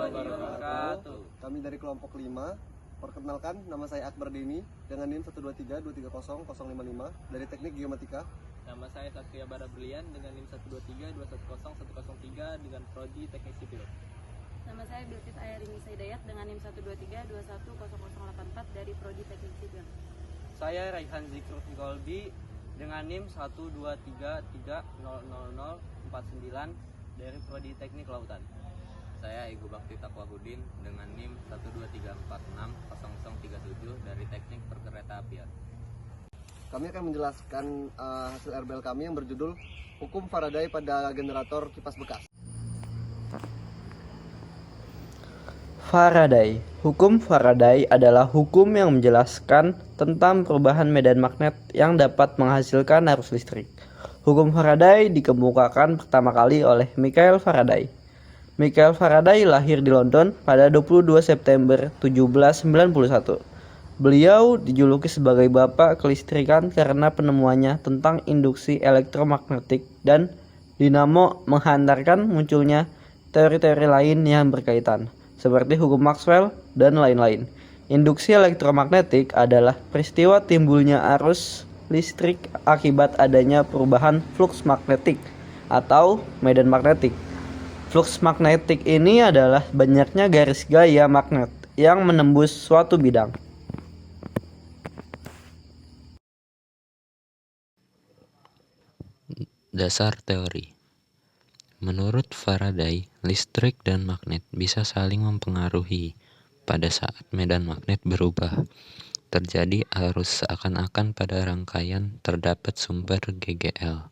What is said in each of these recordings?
warahmatullahi wabarakatuh. Kami dari kelompok 5. Perkenalkan, nama saya Akbar Deni dengan NIM 123230055 dari Teknik Geomatika. Nama saya Satria Bara Brilian dengan NIM 123210103 dengan Prodi Teknik Sipil. Nama saya Bilkis Ayarini Hidayat dengan NIM 123210084 dari Prodi Teknik Sipil. Saya Raihan Zikrul Fikolbi dengan NIM 123300049 dari Prodi Teknik Lautan. Saya Ego Bakti Takwahudin dengan NIM 123460037 dari Teknik Perkeretaapian. Kami akan menjelaskan hasil RBL kami yang berjudul Hukum Faraday pada Generator Kipas Bekas. Faraday. Hukum Faraday adalah hukum yang menjelaskan tentang perubahan medan magnet yang dapat menghasilkan arus listrik. Hukum Faraday dikemukakan pertama kali oleh Michael Faraday. Michael Faraday lahir di London pada 22 September 1791. Beliau dijuluki sebagai bapak kelistrikan karena penemuannya tentang induksi elektromagnetik dan dinamo menghantarkan munculnya teori-teori lain yang berkaitan, seperti hukum Maxwell dan lain-lain. Induksi elektromagnetik adalah peristiwa timbulnya arus listrik akibat adanya perubahan flux magnetik atau medan magnetik. Flux magnetik ini adalah banyaknya garis gaya magnet yang menembus suatu bidang. Dasar teori. Menurut Faraday, listrik dan magnet bisa saling mempengaruhi. Pada saat medan magnet berubah, terjadi arus seakan-akan pada rangkaian terdapat sumber GGL.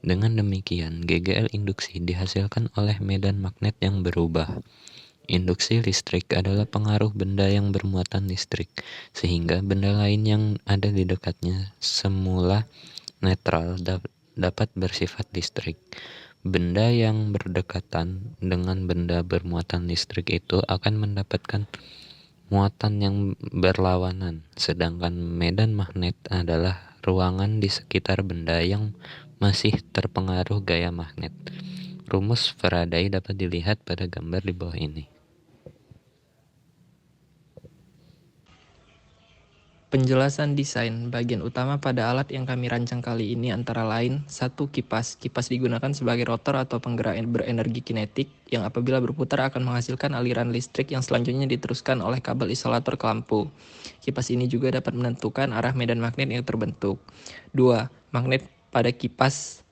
Dengan demikian, GGL induksi dihasilkan oleh medan magnet yang berubah. Induksi listrik adalah pengaruh benda yang bermuatan listrik, sehingga benda lain yang ada di dekatnya semula netral dapat bersifat listrik. Benda yang berdekatan dengan benda bermuatan listrik itu akan mendapatkan muatan yang berlawanan, sedangkan medan magnet adalah ruangan di sekitar benda yang masih terpengaruh gaya magnet. Rumus Faraday dapat dilihat pada gambar di bawah ini. Penjelasan desain. Bagian utama pada alat yang kami rancang kali ini antara lain: 1. Kipas. Kipas digunakan sebagai rotor atau penggerak berenergi kinetik yang apabila berputar akan menghasilkan aliran listrik yang selanjutnya diteruskan oleh kabel isolator ke lampu. Kipas ini juga dapat menentukan arah medan magnet yang terbentuk. 2. Magnet pada kipas.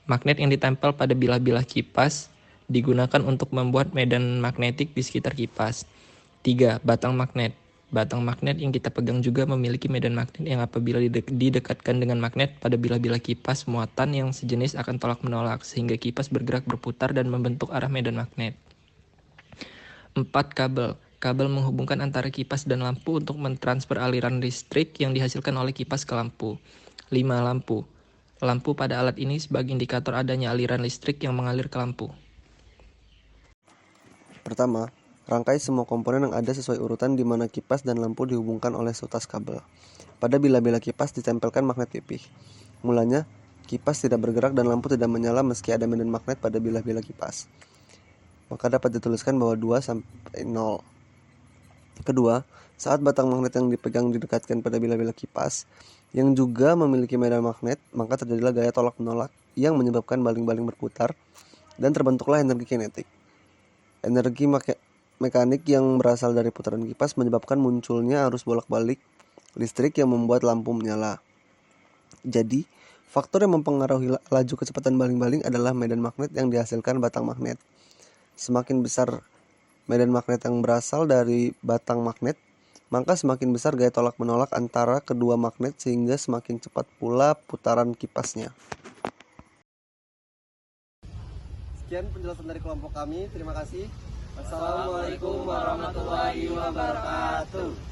Magnet yang ditempel pada bilah-bilah kipas digunakan untuk membuat medan magnetik di sekitar kipas. 3. Batang magnet. Batang magnet yang kita pegang juga memiliki medan magnet yang apabila didekatkan dengan magnet pada bilah-bilah kipas, muatan yang sejenis akan tolak-menolak sehingga kipas bergerak berputar dan membentuk arah medan magnet. 4. Kabel. Kabel menghubungkan antara kipas dan lampu untuk mentransfer aliran listrik yang dihasilkan oleh kipas ke lampu. 5. Lampu. Lampu pada alat ini sebagai indikator adanya aliran listrik yang mengalir ke lampu. Pertama, rangkai semua komponen yang ada sesuai urutan di mana kipas dan lampu dihubungkan oleh seutas kabel. Pada bilah-bilah kipas ditempelkan magnet pipih. Mulanya, kipas tidak bergerak dan lampu tidak menyala meski ada medan magnet pada bilah-bilah kipas. Maka dapat dituliskan bahwa 2 sampai 0. Kedua, saat batang magnet yang dipegang didekatkan pada bilah-bilah kipas yang juga memiliki medan magnet, maka terjadilah gaya tolak-menolak yang menyebabkan baling-baling berputar dan terbentuklah energi kinetik. Energi mekanik yang berasal dari putaran kipas menyebabkan munculnya arus bolak-balik listrik yang membuat lampu menyala. Jadi, faktor yang mempengaruhi laju kecepatan baling-baling adalah medan magnet yang dihasilkan batang magnet. Semakin besar medan magnet yang berasal dari batang magnet, maka semakin besar gaya tolak-menolak antara kedua magnet sehingga semakin cepat pula putaran kipasnya. Sekian penjelasan dari kelompok kami. Terima kasih. Wassalamualaikum warahmatullahi wabarakatuh.